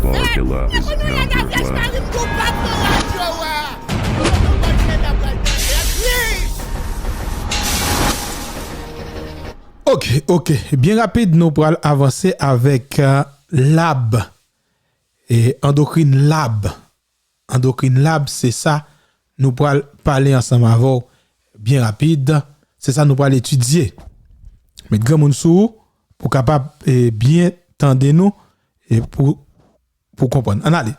Formula is number one. Ok. Bien rapide, nous pourrons avancer avec lab et endocrine lab. Endocrine lab, c'est ça. Nous pourrons parler ensemble avant. Bien rapide, c'est ça nous pourrons étudier. Mais grand monde sous pour capable bien tendre nous et pour comprendre. On allez.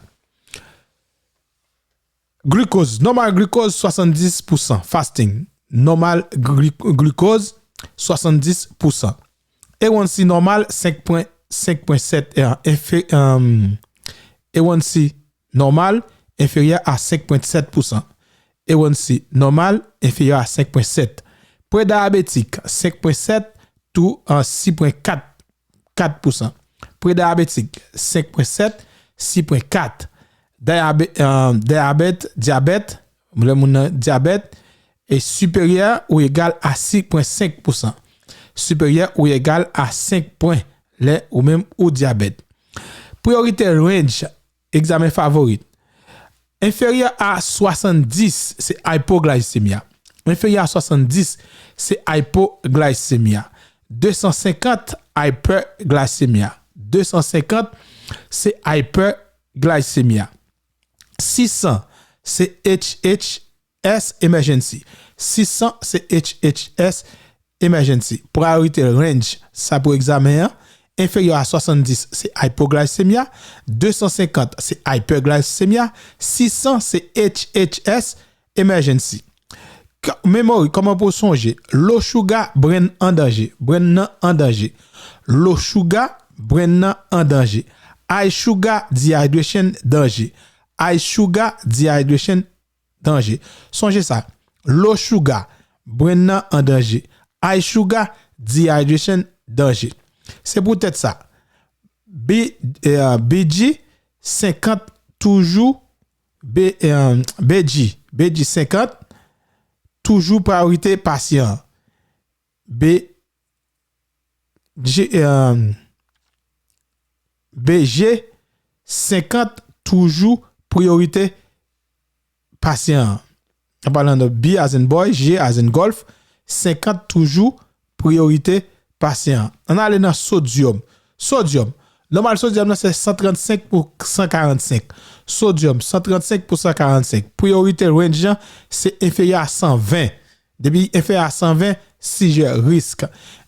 Glucose, normal glucose 70%, fasting. Normal glucose 70%. A1C normal 5.7 A1C normal inférieur à 5.7%. A1C normal inférieur à 5.7. Prédiabétique 5.7 to 6.4%. Prédiabétique 5.7 6.4. Diabète est supérieur ou égal à 6.5%. Supérieur ou égal à 5 points ou même au diabète. Priorité range, examen favori. Inférieur à 70, c'est hypoglycémie. Inférieur à 70, c'est hypoglycémie. 250, hyperglycémie. 250, c'est hyperglycémie. 600, c'est HHS emergency. 600, c'est HHS emergency. Priorité range, ça pour examen. Inférieur à 70, c'est hypoglycémie. 250, c'est hyperglycémie. 600, c'est HHS emergency. Mémoire, comment pour songer? Low sugar, brain en danger. Brain en danger. Low sugar, brain en danger. High sugar, dehydration, danger. High sugar, dehydration, danger. Songez ça. Low sugar, brain en danger. High sugar, dehydration, danger. C'est peut-être ça. BG 50 toujours BG 50 toujours priorité patient. BG 50 toujours priorité patient. En parlant de B as in boy, G as in golf, 50 toujours priorité patient. On a allé dans sodium. Sodium. Normal sodium c'est 135 pour 145. Sodium 135 pour 145. Priorité range c'est inférieur à 120. Depuis inférieur à 120, si j'ai risque.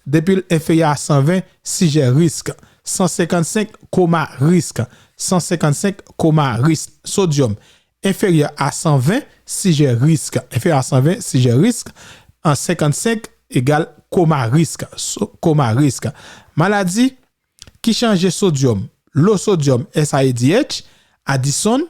Depuis inférieur à 120, si j'ai risque. 155, risque. 155, risque. Sodium inférieur à 120, si j'ai risque. Inférieur à 120, si j'ai risque. En 55 égale risque. Risque. Maladie qui change sodium. L'eau sodium SIDH. Addison.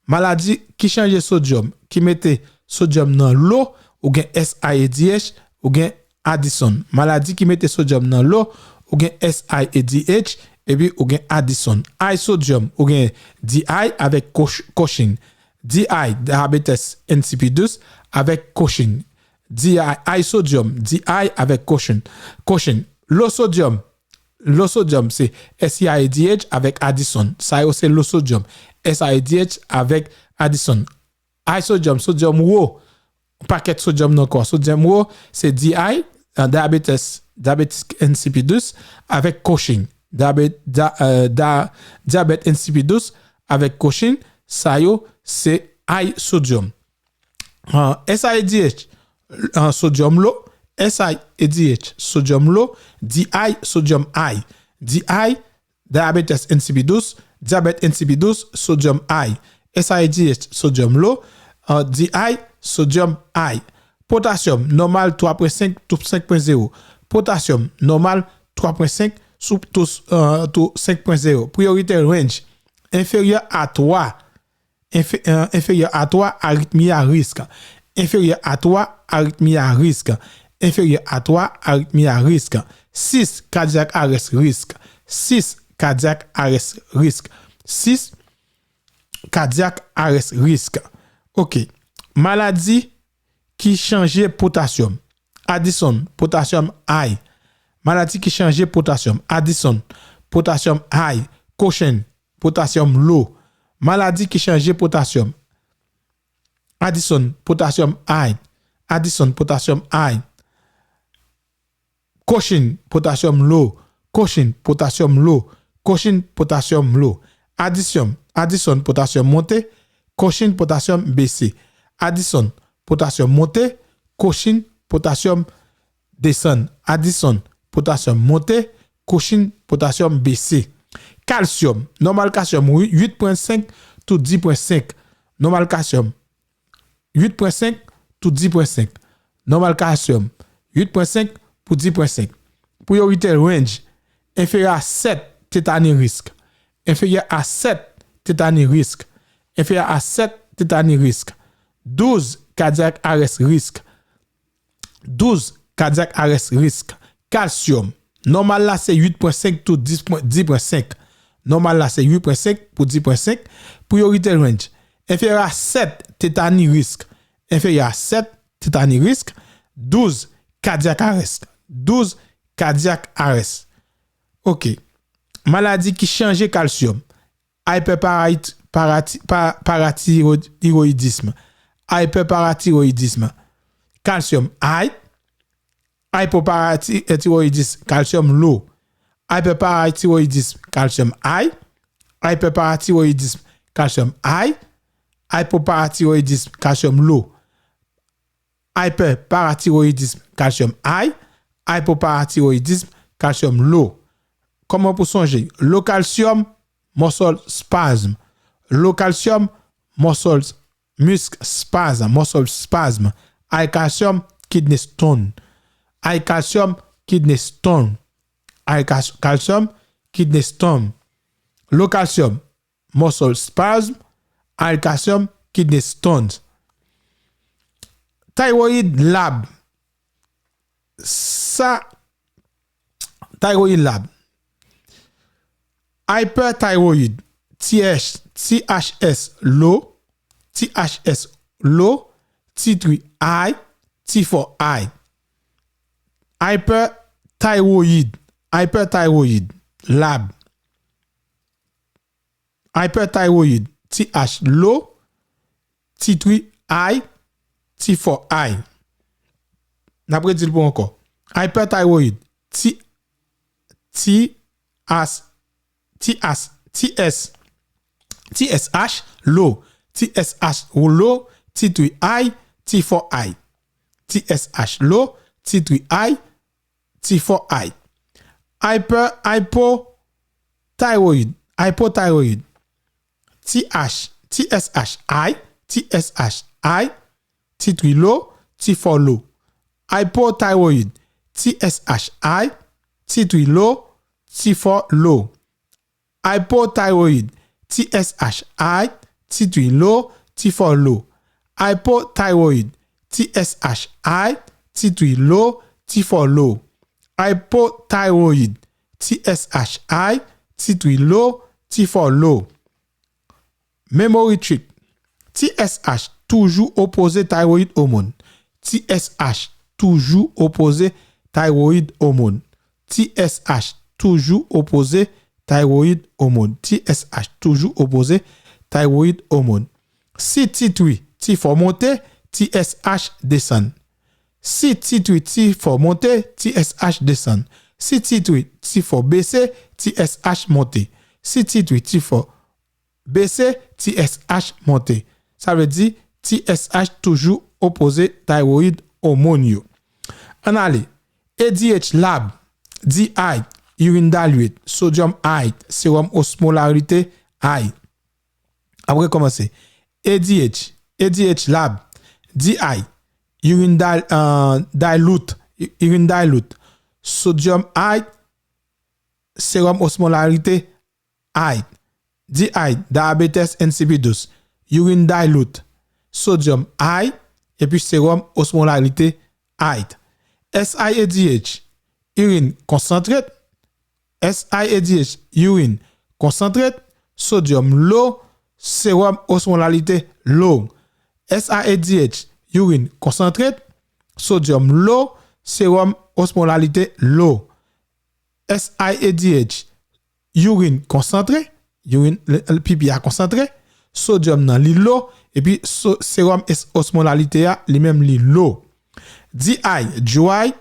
Maladie qui change sodium. Qui mette sodium dans l'eau. Ou gen SIDH. Ou gen Addison. Maladie qui mette sodium dans l'eau. Ou gen SIDH. Et puis ou gen Addison. High sodium. Ou gen DI avec Cushing. DI, diabetes insipidus avec Cushing. DI, high sodium, DI avec Cushing. Low sodium c'est SIDH avec Addison. Ça c'est low sodium. SIDH avec Addison. High sodium, sodium low. Paquet sodium non corps. Sodium low c'est DI, diabetes insipidus avec Cushing. Diabète insipidus avec Cushing. Ça c'est high sodium. SIDH sodium low, SIDH sodium low, DI sodium high. DI diabetes insipidus, diabète insipidus sodium high. SIDH sodium low, DI sodium high. Potassium normal 3.5 to 5.0. Potassium normal 3.5 to 5.0. Priorité range inférieur à 3. Inférieur à 3, arythmie à risque. Inférieur à 3, arythmie à risque. Inférieur à 3, arythmie à risque. 6, cardiaque arrest risque. 6, cardiaque arrest risque. 6, cardiaque arrest risque. OK. Maladie qui change potassium. Addison, potassium high. Maladie qui change potassium. Addison, potassium high. Cushing, potassium low. Maladie qui change potassium. Addison, potassium high. Addison, potassium high. Cochin, potassium low. Cochin, potassium low. Cochin, potassium low. Addison, potassium monté. Cochin, potassium baissé. Addison, potassium monté. Cochin, potassium descend. Addison, potassium monté. Cochin, potassium baissé. Calcium, normal calcium 8.5 to 10.5. Normal calcium 8.5 to 10.5. Normal calcium 8.5 pour 10.5. Priorité range inférieur à 7 tétanie risque. Inférieur à 7 tétanie risque. Inférieur à 7 tétanie risque. 12 cardiaque arrest risque. 12 cardiaque arrest risque. Calcium normal là c'est 8.5 to 10.5. Normal là c'est 8.5 pour 10.5. Priorité range inférieur à 7 tétanie risque. Inférieur à 7 tétanie risque. 12 cardiaque arrest. 12 cardiaque arrest. OK. Maladie qui change calcium. Hyperparathyroïdisme. Hyperparathyroïdisme. Calcium high. Hypoparathyroïdisme. Calcium low. Hyperparathyroïdisme. Calcium high. Hyperparathyroïdisme. Calcium high. Hypoparathyroïdisme. Calcium low. Hyperparathyroïdisme. Calcium high. Hypoparathyroïdisme. Calcium low. Comment pour songer? Low calcium, muscle spasm. Low calcium, muscle muscle spasm. Muscle spasm. High calcium, kidney stone. High calcium, kidney stone. High calcium, kidney stone. Low calcium, muscle spasm. High calcium, kidney stones. Thyroid lab. Ça, thyroid lab. Hyperthyroid, THS low, THS low, T3 high, T4 high. Hyperthyroid lab. Hyperthyroid, TH low, T3 high, T4 high. N'après dit pour encore. Hyperthyroid, TSH low, TSH low, T3 high, T4 high. TSH low, T3 high, T4 high. Hypothyroid, TSH high, TSH high, T3 low, T4 low. Hypothyroid, TSH high, T3 low, T4 low. Hypothyroid, TSH high, T3 low, T4 low. Hypothyroid, TSH high, T3 low, T4 low. Hypothyroid, TSH high, T3 low, T4 low. Memory trick. TSH toujours opposé thyroïde hormone. TSH toujours opposé thyroïde hormone. TSH toujours opposé thyroïde hormone. TSH toujours opposé thyroïde hormone. Si T3 T4 monté, TSH descend. Si T3 T4 monté, TSH descend. Si T3 T4 baissé, TSH monté. Si T3 T4 baissé, TSH monté. Ça veut dire TSH toujours opposé thyroïde hormone. On allez. ADH lab, DI, urine dilute, sodium high, sérum osmolarité high. Après commencer. ADH lab, DI, urine dilute, sodium high, sérum osmolarité high. DI, diabetes insipidus, urine dilute, sodium high, et puis sérum osmolarité high. SIADH, urine concentrate. SIADH, urine concentrate, sodium low, sérum osmolarité low. SIADH, urine concentrate, sodium low, sérum osmolarité low. SIADH, urine concentré, urine le pipi a concentré, sodium nan li l'eau et puis sérum osmolalité a li même li l'eau. DI dry,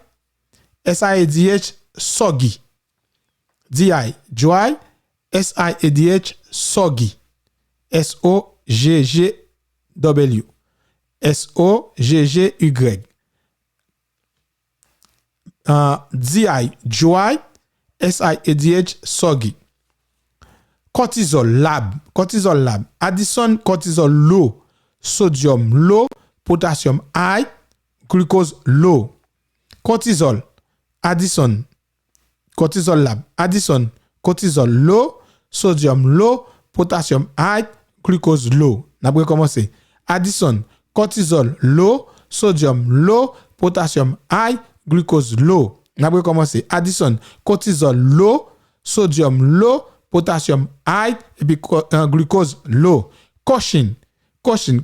SIADH soggy. DI dry, SIADH soggy. SOGGW. SOGGY. DI dry, SIADH soggy. Cortisol lab. Addison cortisol low, sodium low, potassium high, glucose low. Cortisol, Addison, cortisol lab. Addison cortisol low, sodium low, potassium high, glucose low. N'a pas commencé. Addison cortisol low, sodium low, potassium high, glucose low. N'a pas commencé. Addison cortisol low, sodium low, potassium high et puis glucose low. Caution,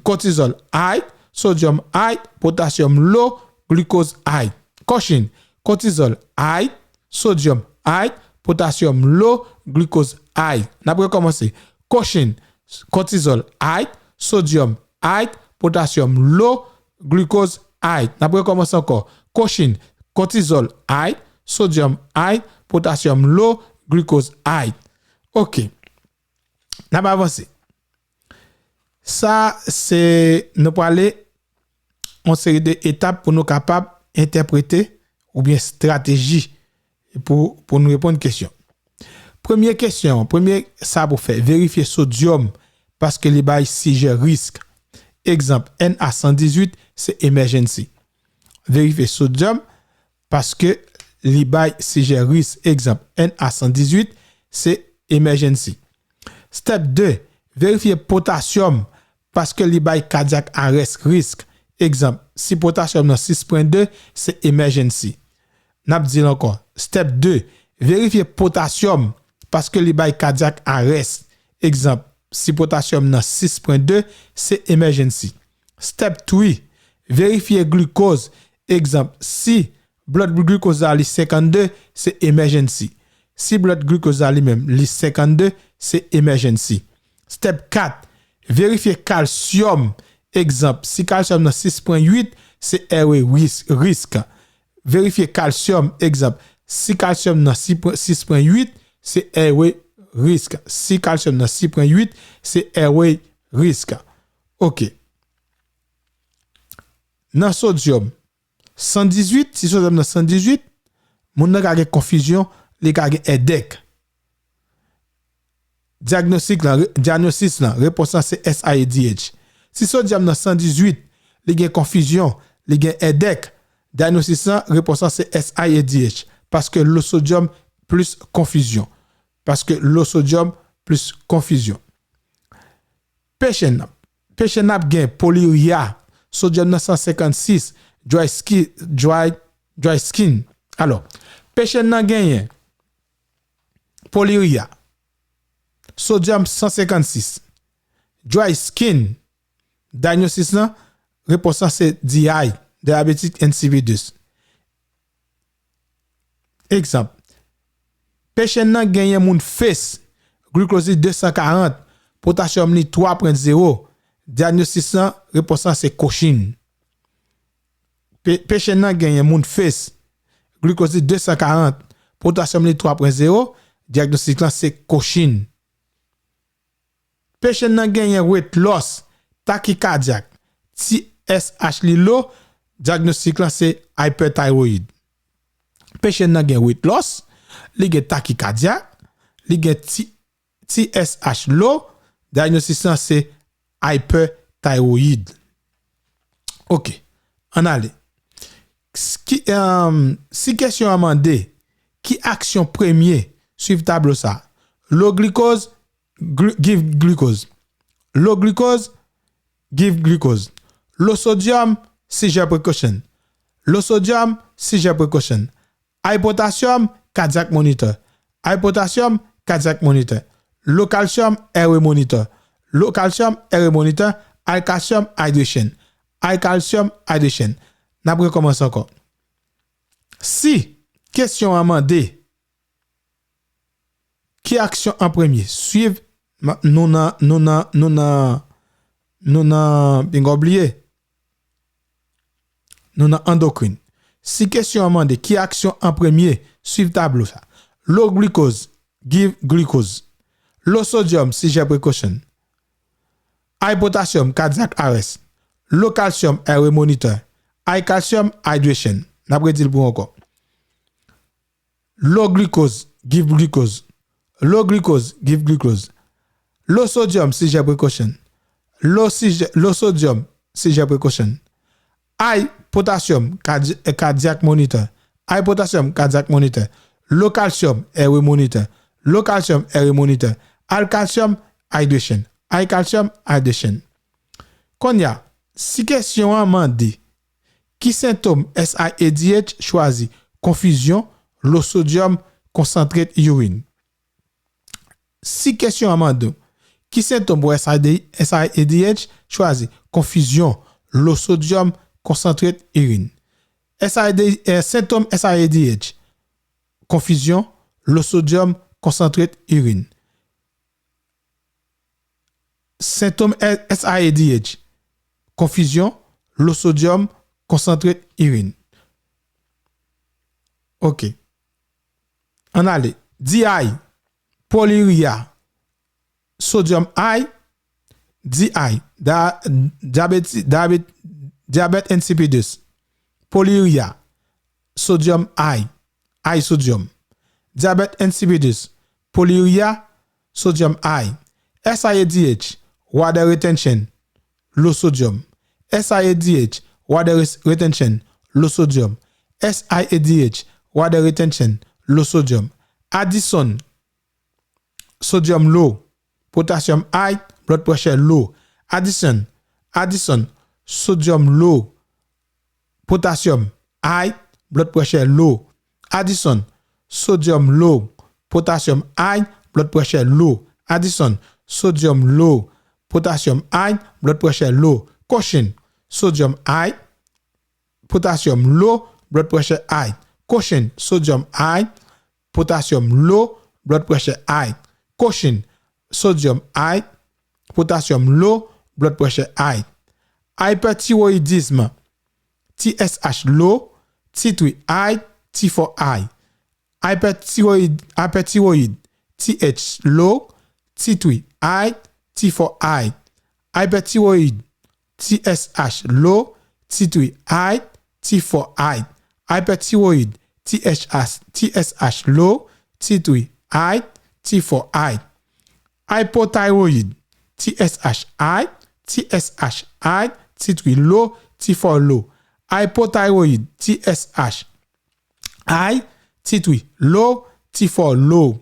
cortisol high, sodium high, potassium low, glucose high. Caution, cortisol high, sodium high, potassium low, glucose high. N'a pas commencé. Caution, cortisol high, sodium high, potassium low, glucose high. N'a pas commencé encore. Caution, cortisol high, sodium high, potassium low, glucose high. OK. N'a pas avancé. Ça c'est nous parler en série d'étapes pour nous capables interpréter ou bien stratégie pour nous répondre à une question. Première question, ça pour faire vérifier sodium parce que les bails sujet risque. Exemple NA118 c'est emergency. Vérifier sodium parce que les bails sujet risque. Exemple NA118 c'est emergency. Step 2, vérifier potassium parce que les bails cardiaque arrest risque. Exemple, si potassium dans 6.2, c'est emergency. N'a dit encore. Step 2, vérifier potassium parce que les bails cardiaque arrest. Exemple, si potassium dans 6.2, c'est emergency. Step 3, vérifier glucose. Exemple, si blood glucose à 52, c'est emergency. Si blood glucose à lui-même, li 52, c'est emergency. Step 4, vérifier calcium. Exemple, si calcium dans 6.8, c'est airway risque. Vérifier calcium. Exemple, si calcium dans 6.8, c'est airway risque. Si calcium dans 6.8, c'est airway risque. OK. Dans sodium, 118, si sodium dans 118, mon n'a pas confusion. Les cas headache. Diagnostic là, réponse c'est SIADH. Si sodium dans 118, les confusion, les headache. Diagnostic là, réponse c'est SIADH parce que le sodium plus confusion. Patient gain polyuria, sodium dans 156, dry skin. Alors, patient nan gain polyuria, sodium 156, dry skin, diagnosis là, réponse c'est DI, diabetic insipidus. Exemple, patient nan gagne moun face, glucose 240, potassium ni 3.0, diagnosis là, réponse c'est Cochin. Patient nan gagne moun face, glucose 240, potassium ni 3.0, diagnostic là c'est Cochin. Patient nan gagne weight loss, tachycardiaque, TSH li low, diagnostic là c'est hyperthyroid. Patient nan gagne weight loss, li gen tachycardiaque, li gen TSH low, diagnostic là c'est hyperthyroid. OK. On allait. Si question amendée, qui action premier suivre tableau ça? Low glucose give glucose. Low glucose give glucose. Low sodium seizure precaution. Low sodium seizure precaution. High potassium cardiac monitor. High potassium cardiac monitor. Low calcium airway monitor. Low calcium airway monitor. High calcium hydration. High calcium hydration. N'a pas commencé encore. Si question amendée, qui action en premier? Suivre nous bien oublié. Nous na endocrine. Si question amende qui action en premier, suivre tableau ça. Low glucose, give glucose. Low sodium, seizure precaution. High potassium, cardiac arrest. Low calcium, airway monitor. High calcium, hydration. N'après dit pour encore. Low glucose, give glucose. Low glucose, give glucose. Low sodium, seizure precaution. Low sodium, seizure precaution. High potassium, cardiac monitor. High potassium, cardiac monitor. Low calcium, airway monitor. Low calcium, airway monitor. High calcium, hydration. High calcium, hydration. Konya, si question amendée, qui symptôme SIADH choisi? Confusion, low sodium, concentrate urine. Si question amendée, qui symptôme pour SIADH choisi? Confusion, low sodium, concentrate urine. Symptôme SIADH, confusion, low sodium, concentrate urine. Symptôme SIADH, confusion, low sodium, concentrate urine. OK. On allait. DI, polyuria, sodium high, DI, diabète insipidus, polyuria, sodium high, high sodium. Diabète insipidus, polyuria, sodium high. SIADH, water retention, low sodium. SIADH, water retention, low sodium. SIADH, water retention, low sodium. Addison, sodium low, potassium high, blood pressure low. Addison, sodium low, potassium high, blood pressure low. Addison, sodium low, potassium high, blood pressure low. Addison, sodium low, potassium high, blood pressure low. Caution, sodium high, potassium low, blood pressure high. Caution, sodium high, potassium low, blood pressure high. Caution, sodium high, potassium low, blood pressure high. Hyperthyroidism, TSH low, T3 high, T4 high. Hyperthyroid, TH low, T3 high, T4 high. Hyperthyroid, TSH low, T3 high, T4 high. Hyperthyroid, TSH low, T3 high, T4 high. Hypothyroid, TSH high, T3 low, T4 low. Hypothyroid, TSH high, T3 low, T4 low.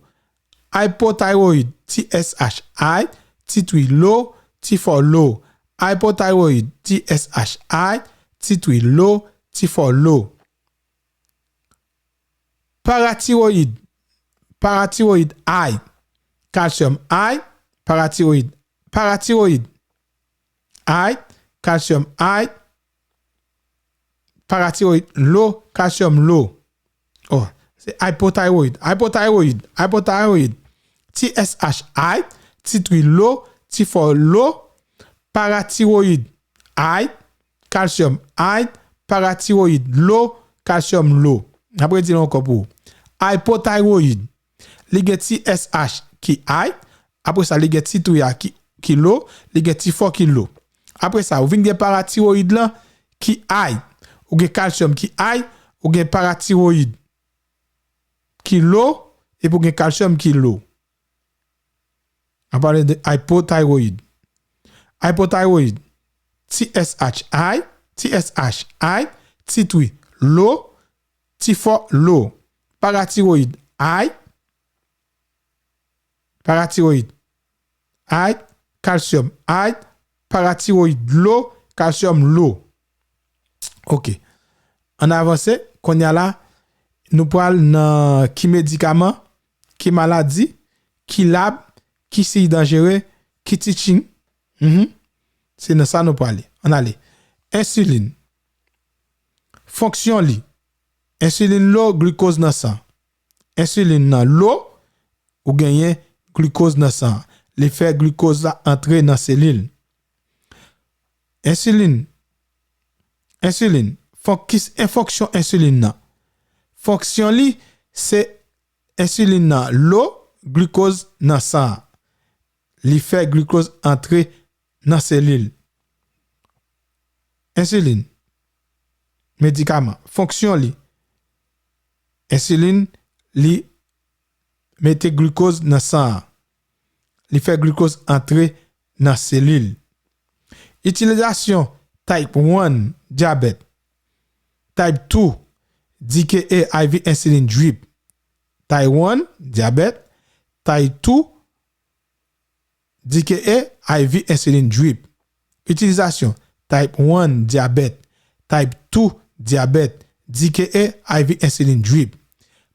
Hypothyroid, TSH high, T3 low, T4 low. Hypothyroid, TSH high, T3 low, T4 low. Parathyroid high, calcium high, parathyroid high, calcium high, parathyroid low, calcium low. Oh, c'est hypothyroid, TSH high, T3 low, T4 low. Parathyroid high, calcium high, parathyroid low, calcium low. Après dire encore pour hypothyroid, ligue TSH qui high, après ça ligue T3 qui low, ligue T4 qui low. Après ça, vous venez parathyroid là qui high, ou gen calcium qui high, ou gen parathyroid qui low et pour gen calcium qui low. On parle de hypothyroid. Hypothyroid, TSH high, T3 low, T4 low. Parathyroid high, calcium high, parathyroid low, calcium low. OK. On avance, qu'on y a là, nous parlons dans qui médicament, qui maladie, qui lab, qui si dangereux, qui teaching. C'est dans ça nous parler. On allait. Insuline. Fonction li. Insuline low, glucose dans sang. Insuline nan low, ou gagner glucose dans sang. li fait glucose là entrer dans cellule. Insuline, fonction insuline nan. Fonction li c'est insuline nan l'eau, glucose dans sang. Li fait glucose entrer dans cellule. Insuline, médicament, fonction li. Insuline li mette glucose dans sang. Li fait glucose entrer dans cellule. Utilisation type 1 diabète. Type 2 DKA IV insulin drip. Type 1 diabète. Type 2 DKA IV insulin drip. Utilisation type 1 diabète. Type 2 diabète. DKA IV insulin drip.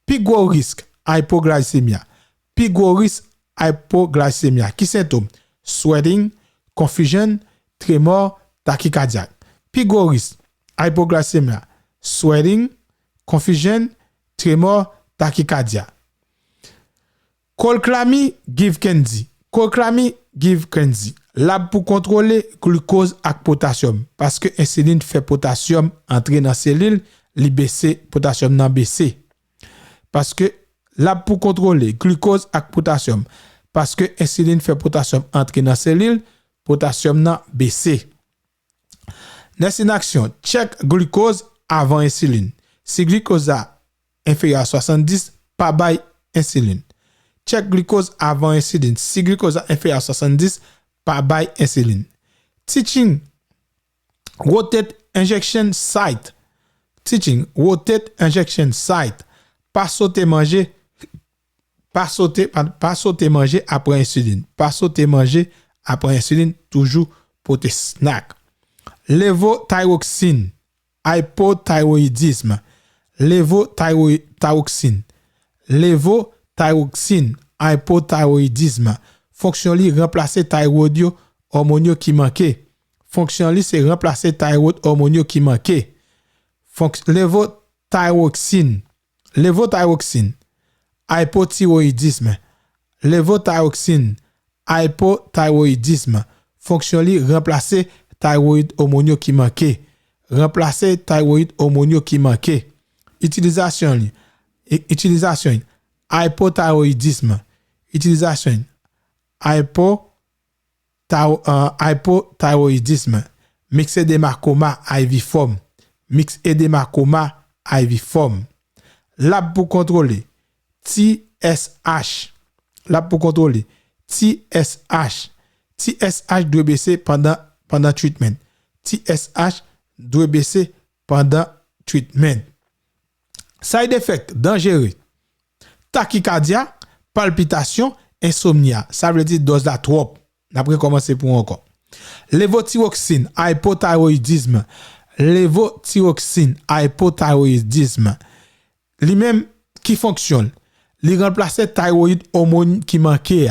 Pi gros risque hypoglycemia. Pi gros risque hypoglycemia. Qui symptômes? Sweating, confusion, tremor, tachycardiaque. Pi gros risque hypoglycemia. Sweating, confusion, tremor, tachycardia. Colclami give candy. Colclami give candy. Lab pour contrôler glucose ak potassium parce que insuline fait potassium entrer dans cellule, li baisser potassium nan baisser. Parce que lab pour contrôler glucose ak potassium parce que insuline fait potassium entrer dans cellule, potassium nan baisser. Next in action, check glucose avant insuline. Si glucose a inférieur à 70, pas bay insuline. Check glucose avant insuline. Si glucose a inférieur à 70, pas bay insuline. Teaching rotate injection site. Teaching rotate injection site. Pas sauter manger après insuline. Pas sauter manger après insuline toujours pour tes snack. Levothyroxine, hypothyroidisme. Levothyroxine, hypothyroidisme. Fonction li remplacer thyroïde hormonio qui manquait. Fonction li c'est remplacer thyroïde hormonio qui manquait. Levothyroxine, hypothyroidisme. Levothyroxine, hypothyroidisme. Fonction li remplacer thyroïde hormonio qui manquait. Remplacer thyroïde hormonio qui manquait. Utilisation hypothyroidisme. Utilisation hypothyroidisme. Myxedema IV form. Myxedema IV form. Lab pour contrôler TSH. Lab pour contrôler TSH. TSH doit baisser pendant treatment. TSH doit baisser pendant treatment. Side effect dangereux. Tachycardia, palpitation, insomnia. Ça veut dire dose la trop. Après commencer pour encore. Levothyroxine, hypothyroidisme. Levothyroxine, hypothyroidisme. Lui-même qui fonctionne. Il remplace thyroïde hormone qui manquait.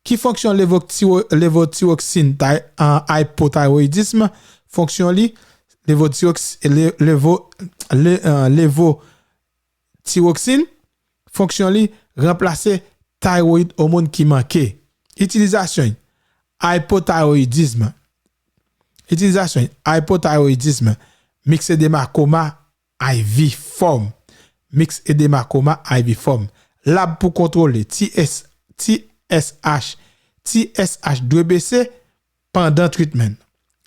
Qui fonctionne levothyroxine en hypothyroidisme? Fonction li levothyroxine fonction li remplacer thyroïde hormone qui manquait. Utilisation hypothyroidisme. Utilisation hypothyroidisme. Myxedema IV form. Myxedema IV form. Lab pour contrôler TSH. TSH doit baisser pendant traitement.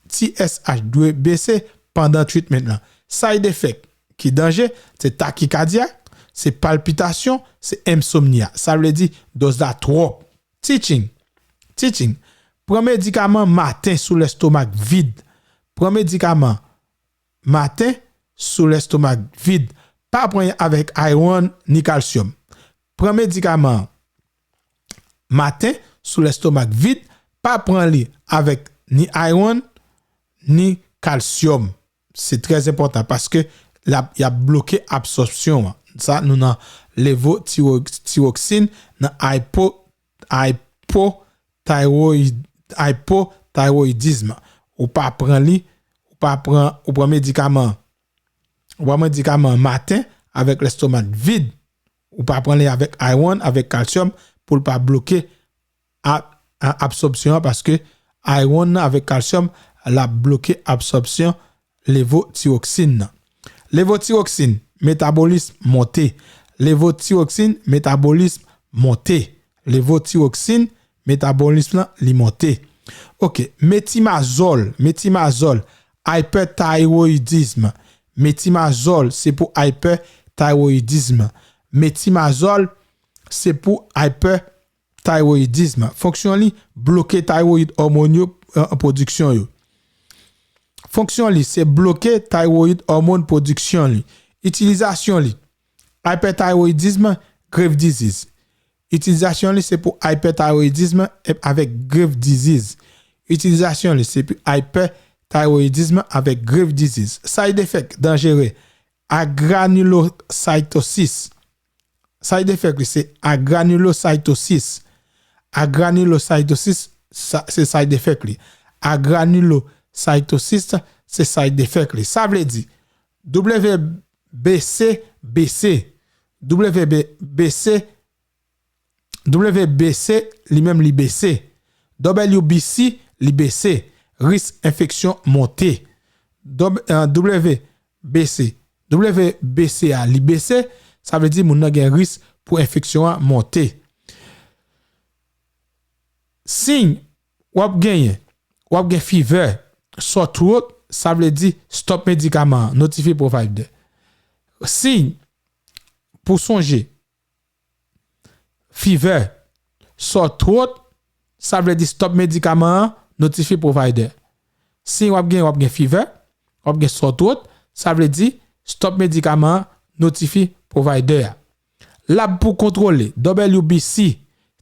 TSH doit baisser pendant traitement. Side effect qui danger, c'est tachycardia, c'est palpitation, c'est insomnia. Ça veut dire dose la trop. Teaching. Prends médicament matin sous l'estomac vide. Prends médicament matin sous l'estomac vide. Pas prendre avec iron ni calcium. Prends médicament matin sous l'estomac vide, pas prendre avec ni iron ni calcium. C'est très important parce que il y a bloqué absorption. Ça nous avons levothyroxine dans hypothyroidisme. Ou pas prendre médicament matin avec l'estomac vide. Ou pas prendre avec iron avec calcium pour pas bloquer absorption parce que iron avec calcium la bloqué absorption lévothyroxine. Lévothyroxine, métabolisme monté. Lévothyroxine, métabolisme monté. Lévothyroxine, métabolisme monté. OK, métimazole, hyperthyroïdisme. Métimazole, c'est pour hyperthyroïdisme. Métimazole, c'est pour hyperthyroïdisme. Fonction li bloquer thyroïde hormone en production yo. Fonction li c'est bloquer thyroïde hormone production li. Utilisation li hyperthyroïdisme, grave disease. Utilisation li c'est pour hyperthyroïdisme avec grave disease. Utilisation li c'est pour hyperthyroïdisme avec grave disease. Side effect dangereux agranulocytosis. Side effect c'est agranulocytosis. Agranulocytosis c'est side effect li. Agranulocytosis c'est side effect li. Ça veut dire WBC lui-même li baissé. WBC li baissé. Risque infection monté. WBCA li baissé, ça veut dire moun nan gen risque pour infection monté. Signe wap gen fever, sore throat, ça veut dire stop médicament, notifie provider. Signe pour songer fever, sore throat, ça veut dire stop médicament, notifie provider. Si wap gen fever, wap gen sore throat, ça veut dire stop médicament, notifie provider. Lab pour contrôler WBC,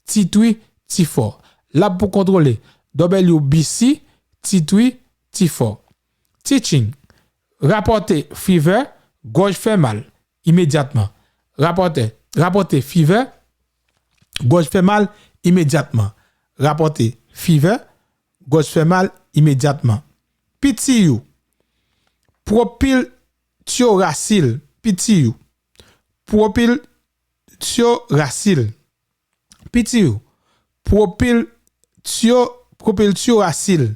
T3, T4. Lab pour contrôler WBC, T3, T4. Teaching. Rapporter fever, gorge fait mal immédiatement. Rapporter fever, gorge fait mal immédiatement. Rapporter fever, gorge fait mal immédiatement. PTU. Propyltioracil. PTU. Propyltioracil. PTU. Propyltioracil. Propyltioracil.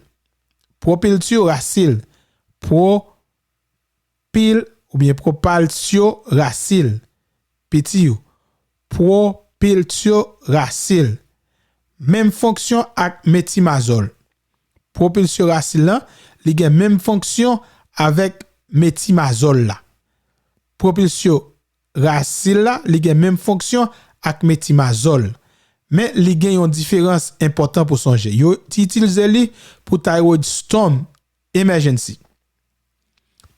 Propyltioracil. PTU. Propyltioracil. Même fonction avec métimazole. Propyltioracil là, il a même fonction avec métimazole là. Propyltioracil là, il a même fonction avec métimazole. Mais il y a une différence importante pour songer. Yo utilise li pour thyroid storm emergency.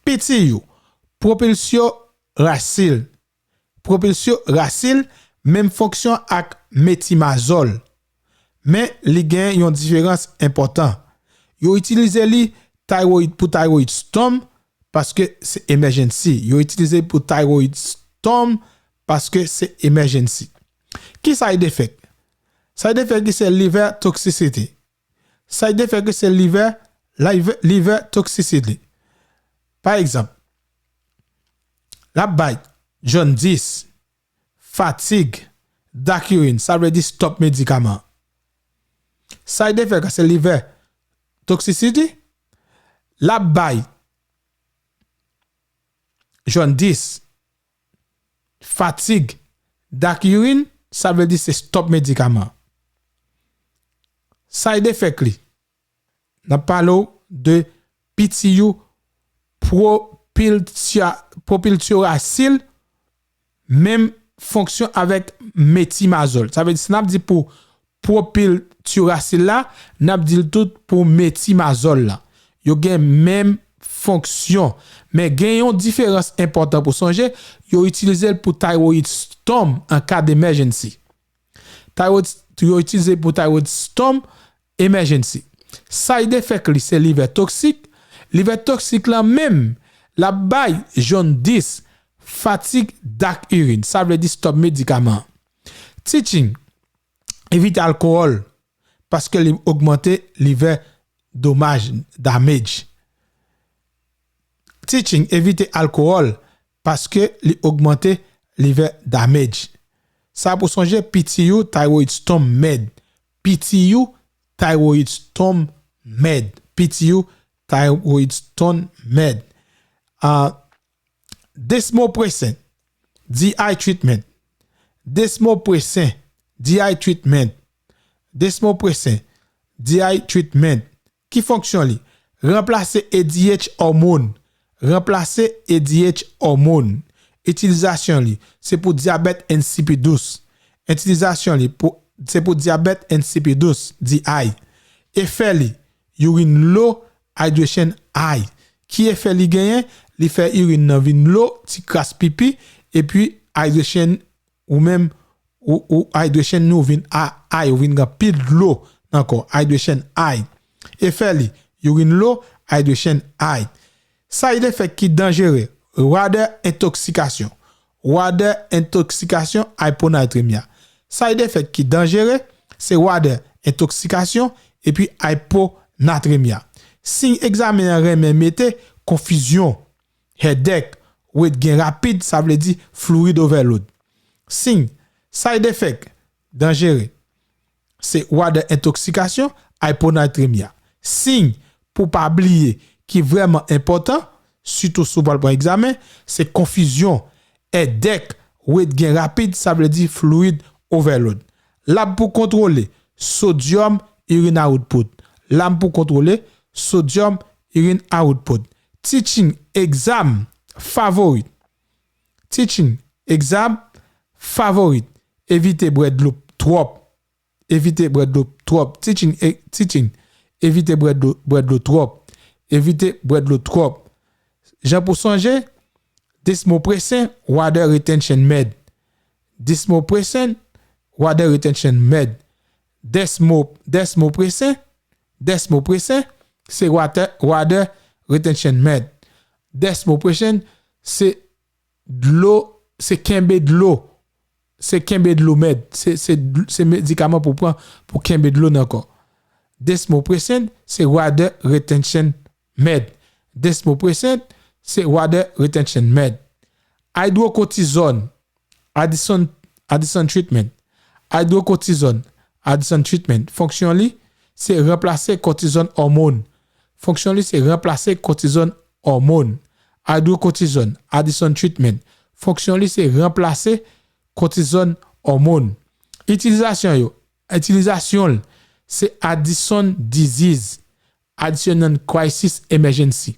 PTU, propyltioracil. Propyltioracil, même fonction avec métimazole. Mais il y a une différence importante. Yo utilise li thyroid pour thyroid storm parce que c'est emergency. Yo utilise pour thyroid storm parce que c'est emergency. Qui side effect? Side effect c'est liver toxicity. Side effect c'est liver toxicity. Par exemple, la bite, jaundice, fatigue, dark urine, ça veut dire stop médicament. Side effect c'est liver toxicity. La bite, jaundice, fatigue, dark urine, ça veut dire c'est stop médicament. Side effect li. N'a parlé de PTU propyltioracil, même fonction avec métimazole. Ça veut dire n'a dit pour propyltioracil là, n'a dit tout pour métimazole là. Yo gen même fonction, mais gen une différence importante pour songer, yo utiliser pour thyroid storm en cas d'emergency. Yo utiliser pour thyroid storm emergency. Side effect li c'est liver toxique. Liver toxique là même la baille jaundice, fatigue, dark urine. Ça veut dire stop médicament. Teaching. Évite alcool parce que li augmenter liver damage. Teaching. Éviter alcool parce que li augmenter liver damage. Ça pour songer PTU thyroid storm med. PTU thyroid storm med. PTU, thyroid storm med. Desmopressin, DI treatment. Desmopressin, DI treatment. Desmopressin, DI treatment. Qui fonctionne? Remplacer ADH hormone. Remplacer ADH hormone. Utilisation li, c'est pour diabète insipidus. Utilisation li, c'est pour diabète insipidus, DI. Effet li, urine low, hydration high. Qui effet li gagne? Li fait urine nan vin low, ti crasse pipi, et puis hydration ou même ou hydration nou vin high, ou vin gan pile low, encore hydration high. Effet li, urine low, hydration high. Side effect qui dangereux, water intoxication. Water intoxication, hyponatrémia. Side effect qui dangereux, c'est water intoxication et puis hyponatrémia. Signe examen remen mette confusion, headache, weight gain rapide, ça veut dire fluid overload. Signe side effect dangereux, c'est water intoxication, hyponatrémia. Signe pour pas oublier qui est vraiment important, surtout sous le examen, c'est confusion, headache, weight gain rapide, ça veut dire fluid overload. Lab pour contrôler sodium urine output. Lab pour contrôler sodium urine output. Teaching exam favorite. Teaching exam favorite. Évitez boire de l'eau trop. Évitez boire de l'eau trop. Teaching évitez boire de l'eau trop. Évitez boire de l'eau trop. Jean pour songer, desmopressin, water retention med. Desmopressin, water retention med. Desmopressin, c'est water retention med. Desmopressin, c'est de l'eau, c'est kembe de l'eau. C'est kembe de l'eau med. C'est médicament pour prendre pour kembe de l'eau encore. Desmopressin, c'est water retention med. Desmopressin, c'est water retention med. Hydrocortisone, Addison treatment. Hydrocortisone, Addison treatment. Fonction li, c'est remplacer cortisone hormone. Fonction li, c'est remplacer cortisone hormone. Hydrocortisone, Addison treatment. Fonction li, c'est remplacer cortisone hormone. Utilisation c'est Addison disease. Addison crisis emergency.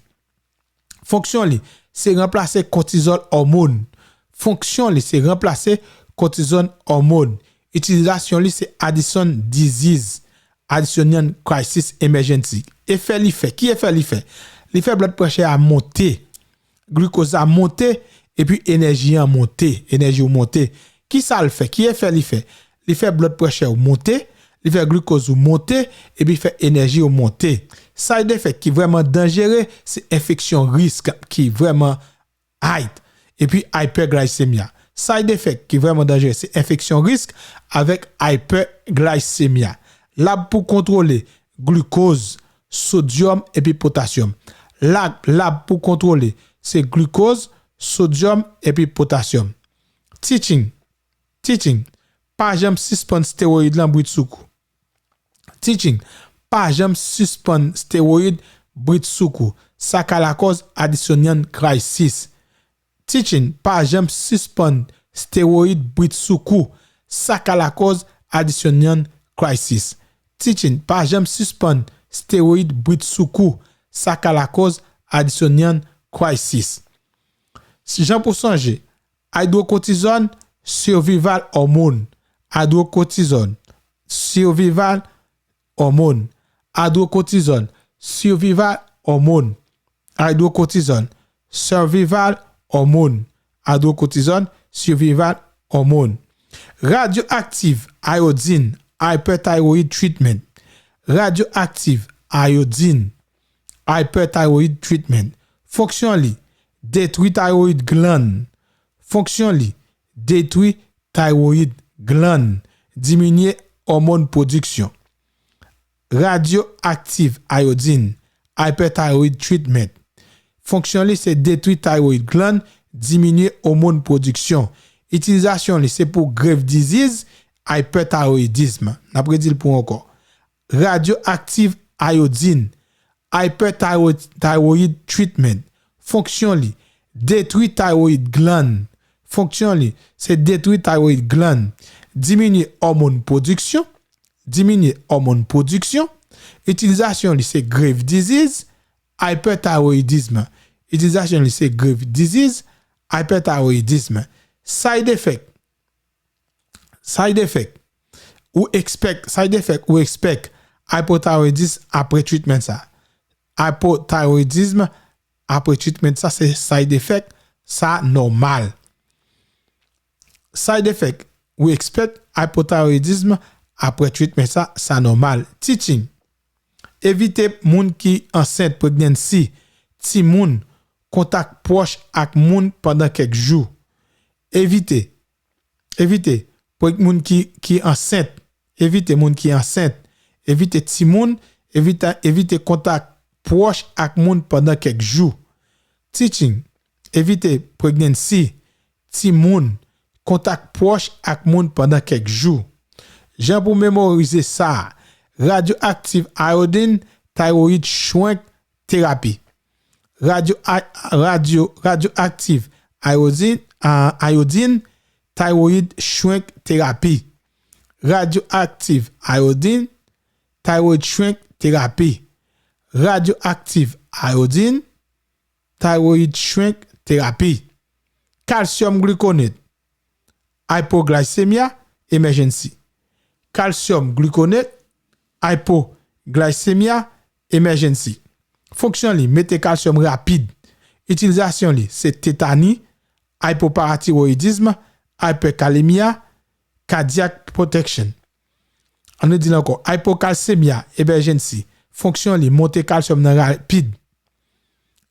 Fonction li, c'est remplacer cortisol hormone. Fonction li, c'est remplacer cortisone hormone. Utilisation li, c'est Addison disease. Addison crisis emergency. Effet li fait. Qui effet li fait? L'effet blood pressure a monté. Glucose a monté et puis énergie a monté. Énergie a monté. Qui ça le fait? Qui effet li fait? L'effet blood pressure a monté. L'effet glucose a monté et puis fait énergie a monté. Side effect qui est vraiment dangereux, c'est infection risque qui est vraiment high. Et puis hyperglycémia. Side effect qui est vraiment dangereux, c'est infection risque avec hyperglycémia. Lab pour contrôler glucose, sodium et puis potassium. Lab pour contrôler, c'est glucose, sodium et puis potassium. Teaching. Pas jamais suspendre stéroïdes dans bruit soukou. Teaching. Pas jamais suspendre stéroïdes bruit soukou. Ça ka la cause additionnelle crisis. Teaching. Pas jamais suspendre stéroïdes bruit soukou. Ça ka la cause additionnelle crisis. Teaching. Pas jamais suspendre stéroïdes bruit soukou. Ça ka la cause additionnelle crisis. Si j'en pour songer, hydrocortisone, survival hormone. Hydrocortisone, survival hormone. Hydrocortisone, survival hormone. Hydrocortisone, survival hormone. Hydrocortisone, survival hormone. Radioactive iodine, hyperthyroid treatment. Radioactive iodine, hyperthyroid treatment. Fonction li, détruit thyroid gland. Fonction li, détruit thyroid gland, diminuer hormone production. Radioactive iodine, hyperthyroid treatment. Fonction li, c'est détruire thyroid gland, diminuer hormone production. Utilisation li, c'est pour grave disease, hyperthyroidisme. N'a pas dit pour encore. radioactive iodine, hyperthyroid treatment. Fonction li, détruit thyroid gland. Fonction li, c'est détruit thyroid gland. Diminuer hormone production. Utilisation li, c'est grave disease, hyperthyroidisme. Utilisation li, c'est grave disease, hyperthyroidisme. Side effect. Ou expect hypothyroidisme après traitement ça. Hypothyroidisme après traitement ça, c'est side effect, ça normal. Side effect ou expect hypothyroidisme après traitement ça normal. Teaching. Éviter moun qui enceinte pregnancy, ti moun contact proche avec moun pendant quelques jours. Éviter pour moun qui enceinte, éviter moun qui enceinte, éviter ti moun, éviter contact proche avec moun pendant quelques jours. Teaching. Éviter pregnancy, ti moun contact proche avec moun pendant quelques jours. Jean pour mémoriser ça. Radioactive iodine thyroid shrink therapy. Radioactive iodine thyroid shrink therapy. Radioactive iodine thyroid shrink therapy. Radioactive iodine thyroid shrink therapy. Calcium gluconate. Hypoglycemia emergency. Calcium gluconate. Hypoglycemia emergency. Fonction li, mettez calcium rapide. Utilisation li, c'est tétanie, hypoparathyroidisme, hypercalémia, cardiac protection. On nous dit encore, hypocalcémia emergency. Fonction li, monter calcium nan rapide.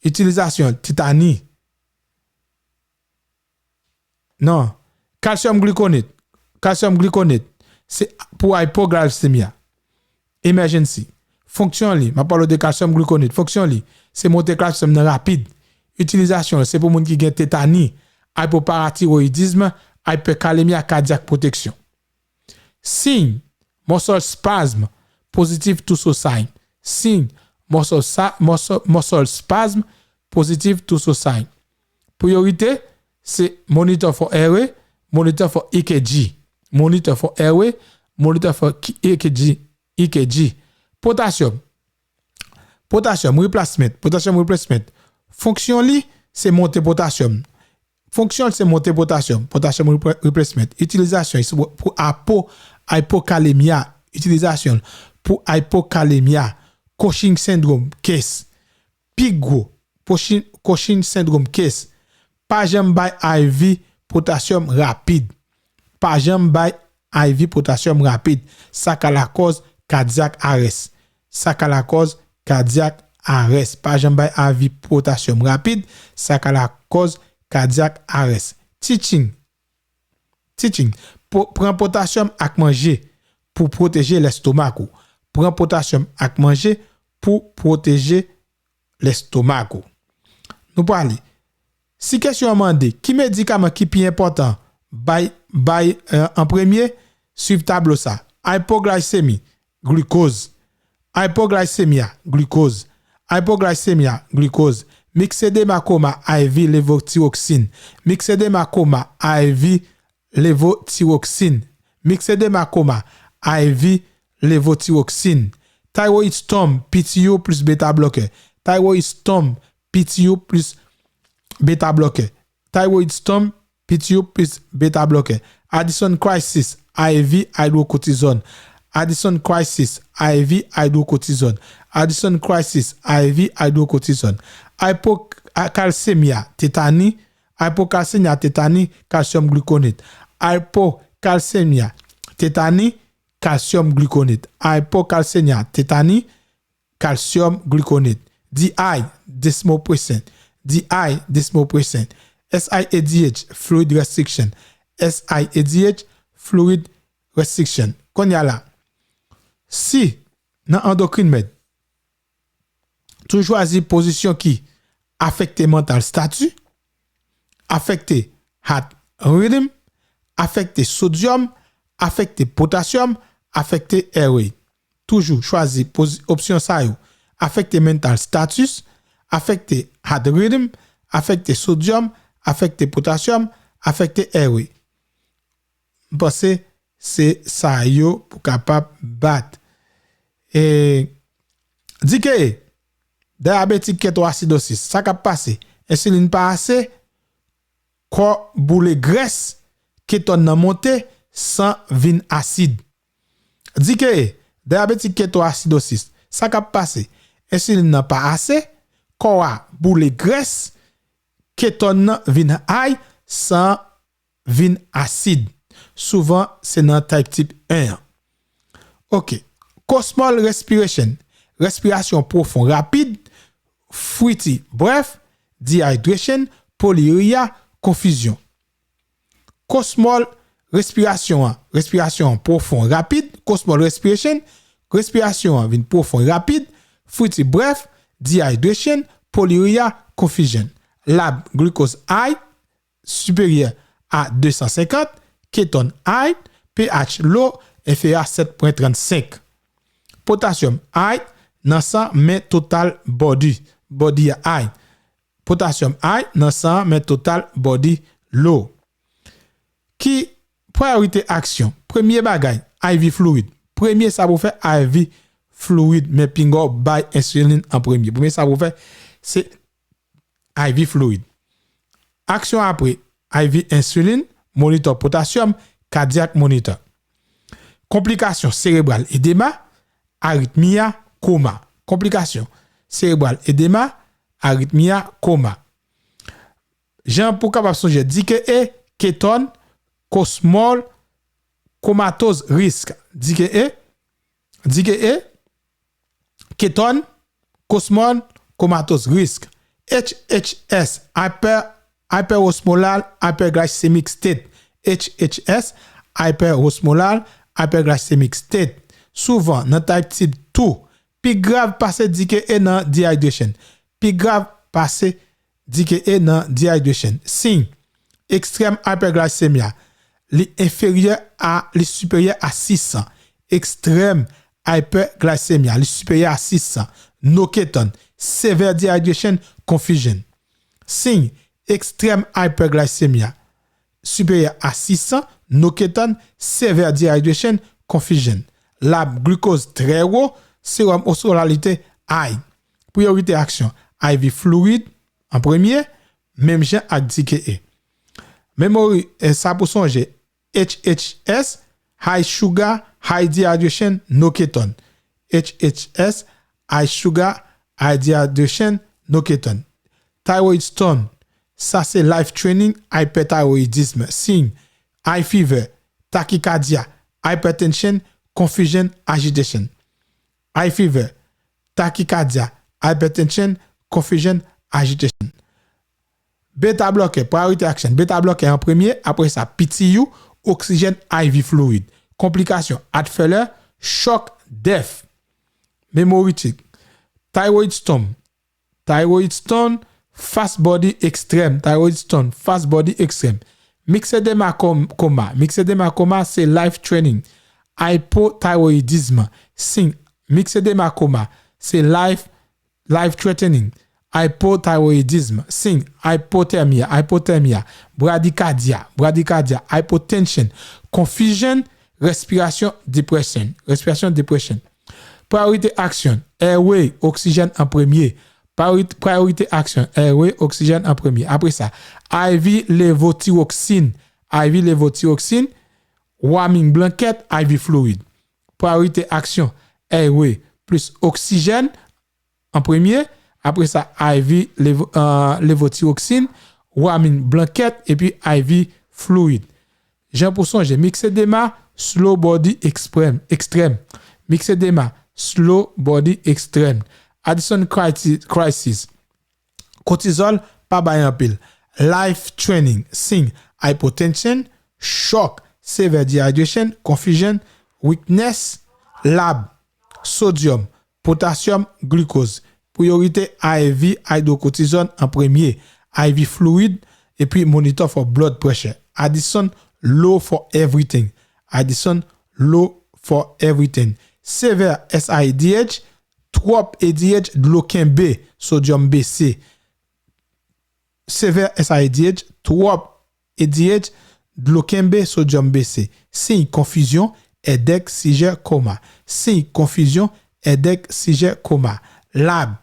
Utilisation, tétanie. Non. Calcium gluconate, c'est pour hypoglycemia. Emergency. Fonction li, ma parle de calcium gluconate. Fonction li, c'est monter calcium rapide. Utilisation, c'est pour moun qui gen tétanie, hypoparathyroidisme, hypercalémia, cardiac protection. Signe, muscle spasm, positive to sign. Signe, muscle spasm, positive to sign. Priorité, c'est monitor for airway, monitor for EKG. Monitor for airway, monitor for EKG. Potassium replacement. Fonction li, c'est monter potassium. Potassium replacement. Utilisation pour hypocalémia. Utilisation pour hypocalémia. Cushing syndrome case. Pigro. Cushing syndrome case. Pas jamais by IV potassium rapide. Ça ka la cause cardiac arrest. Pas jamais by IV potassium rapide. Ça ka la cause cardiac arrest. Teaching. Prends potassium ak manger pour protéger l'estomac. Prends potassium ak manger pour protéger l'estomac. Nous parlons. Si question amendée, qui médicament qui est important en premier, suivre tableau ça. Hypoglycémie, glucose. Hypoglycémia, glucose. Myxedema IV levothyroxine. Myxedema IV Thyroid storm, PTO plus bêta bloqueur. Thyroid storm, PTO plus bêta bloqueur. Addison crisis, IV hydrocortisone. Addison crisis, IV hydrocortisone. Hypocalcémia, tétanie, calcium gluconate. Hypocalcémia, tétanie, calcium gluconate. Hypocalcémia, tétanie, calcium gluconate. DI, desmopressin. SIADH, fluid restriction. Qu'on y a là. Si, dans endocrine med, tu choisis position qui affecte mental statut, affecte heart rhythm, affecte sodium, affecte potassium, affecte airway. toujours choisir option ça yo. Affecter mental status, affecter heart rhythm, affecter sodium, affecter potassium, affecter airway. Parce que c'est ça yo pour capable battre. Et dit que diabétique kétoacidosis, ça cap passer, insuline pas assez, corps boule graisse, kétone nan monter sans vin acide. Dit que diabétique kétoacidosis, ça cap passer, insuline n'a pas assez, corps boule graisse, kétone nan vin high sans vin acide. Souvent c'est dans type 1. OK. Cosmal respiration, respiration profonde rapide, fruity, bref, dehydration, polyuria, confusion. Cosmal respiration, respiration profonde rapide, cosmal respiration, respiration profonde rapide, fruity, bref, dehydration, polyuria, confusion. Lab glucose high supérieur à 250, ketone high, pH low inférieur à 7.35. Potassium high dans sang mais total body high. Potassium high dans sang mais total body low. Qui priorité action? Premier bagay, IV fluid. Premier ça vous fait IV fluid mais pingo by insuline en premier. Premier ça vous fait c'est IV fluid. Action après IV insuline, monitor potassium, cardiaque monitor. Complications cérébrales, édéma, arythmia, coma. Complications cérébrales, édéma, arythmia, coma. Jean pour capable songer dit que kétone, cosmol, comatose, risque. Dit que kétone, cosmol, comatose, risque. HHS, hyperosmolar, hyperglycemic state. HHS, hyperosmolar, hyperglycemic state. Souvent, dans type 2, plus grave passé dit que est dans dehydration. Plus grave passé dit que est dans dehydration. Signe, extrême hyperglycemia, li inférieur à li supérieur à 600. Extrême hyperglycemia, li supérieur à 600. No ketone, severe dehydration, confusion. Signe, extrême hyperglycemia, supérieur à 600, no ketone, severe dehydration, confusion. Lab glucose très haut, sérum osmolalité high. Priorité action, IV fluid en premier, même gens ak DKE. Memory ça pour songer HHS, high sugar, high dehydration, no ketone. HHS, high sugar, high dehydration, no ketone. Thyroid stone, ça c'est life training, hyperthyroidisme, signe, high fever, tachycardia, hypertension, confusion, agitation. High fever, tachycardia, hypertension, confusion, agitation. Beta bloquer, priorité action. Beta bloquer en premier, après ça, PTU, oxygène IV fluid. Complications, heart failure, choc, death. Mémoritique, thyroid stone, fast body extreme, thyroid stone, fast body extreme. Myxedema coma, myxedema coma, c'est life training. Hypothyroidisme, signe, myxedema coma, c'est life threatening. Hypothyroidisme, signe, hypothermia, bradycardia, hypotension, confusion, respiration, depression. Priorité action, airway, oxygène en premier. Priorité action, airway, oxygène en premier. Après ça, IV levothyroxine, warming blanket, IV fluid. Priorité action, airway plus oxygène en premier. Après ça, IV levothyroxine, warming blanket et puis IV fluid. Jean Pousson, j'ai myxedema, slow body extreme. Myxedema, slow body extreme. Addison crisis. Cortisol, pas bayan pile. Life training, signe, hypotension, shock, severe dehydration, confusion, weakness, lab, sodium, potassium, glucose. Priorité IV, hydrocortisone en premier, IV fluid, et puis monitor for blood pressure. Addison, low for everything. sévère SIDH, trop ADH, de l'eau B, sodium BC. Sévère SIDH, trop ADH, de l'eau B, sodium BC. Signe confusion, EDEC, Siger, coma. Signe confusion, EDEC, Siger, coma. Lab,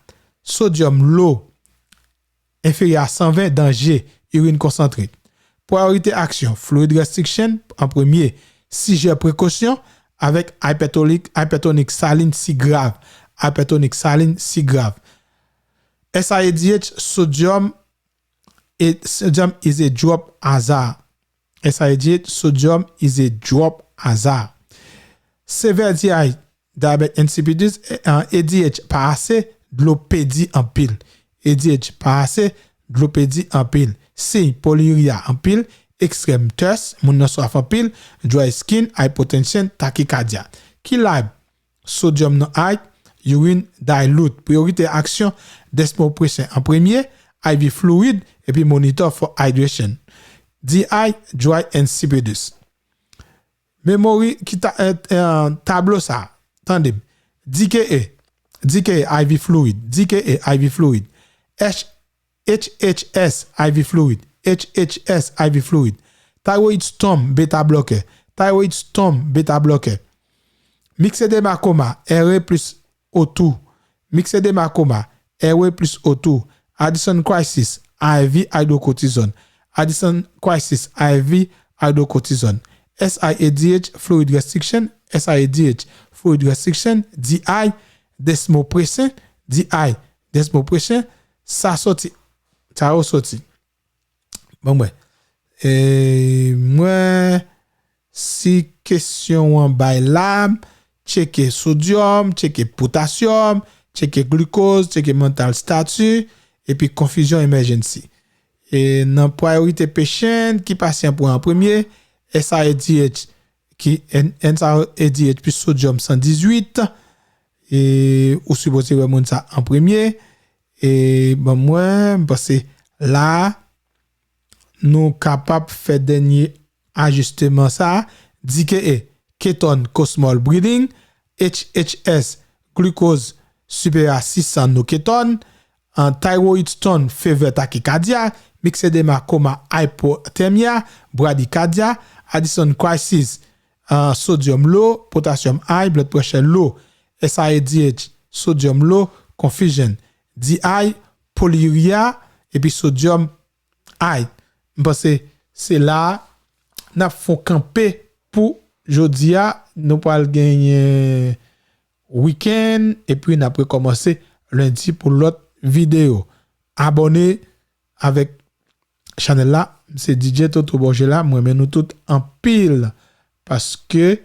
sodium low, inférieur à 120, danger, urine concentrée. Priorité action, fluid restriction en premier, Siger précaution avec hypertonique saline si grave. Hypertonique saline si grave. SIDH, sodium is a drop hazard. SIDH, sodium is a drop hazard. Severe DI, diabetes insipidus, ADH, pas assez, de l'opédie en pile. ADH, pas assez, de l'opédie en pile. Signe, polyuria en pile, extrême thirst, moun soif en pile, dry skin, hypotension, tachycardia. Qui lab, sodium non high, urine dilute. Priorité action, desmopressin en premier, IV fluid, et puis monitor for hydration. DI, dry insipidus. Memory qui tableau ça. Attendez. DKA IV fluid, DKA IV fluid. HHS IV fluid, HHS IV fluid. Thyroid storm beta blocker, thyroid storm beta blocker. Myxedema coma, RA plus O2. Myxedema coma, RA plus O2. Addison crisis, IV hydrocortisone. Addison crisis, IV hydrocortisone. SIADH fluid restriction, SIADH fluid restriction, DI desmopressin, DI desmopressin, ça sorti, ça ressorti. Bon ouais. Moi si question en by lab, checker sodium, checker potassium, checker glucose, checker mental status et puis confusion emergency. Et dans priorité patient qui patient pour en premier SIADH qui SIADH plus sodium 118 et ou supposé vraiment ça en premier et bon moi parce que là nous capable faire dernier ajustement ça dit que ketone cosmol breathing HHS glucose supérieur à 600 no ketone en thyroid stone fever tachycardia myxedema coma hypothermia bradycardia Addison crisis, sodium low, potassium high, blood pressure low, SIADH, sodium low, confusion, DI, polyuria, et puis sodium high. Parce que c'est là, nous faut camper pour jodia, nous pas gagner week-end, et puis nous après commencer lundi pour l'autre vidéo. Abonnez avec channel là, c'est DJ Toto Borgela, moi mais nous tout en pile parce que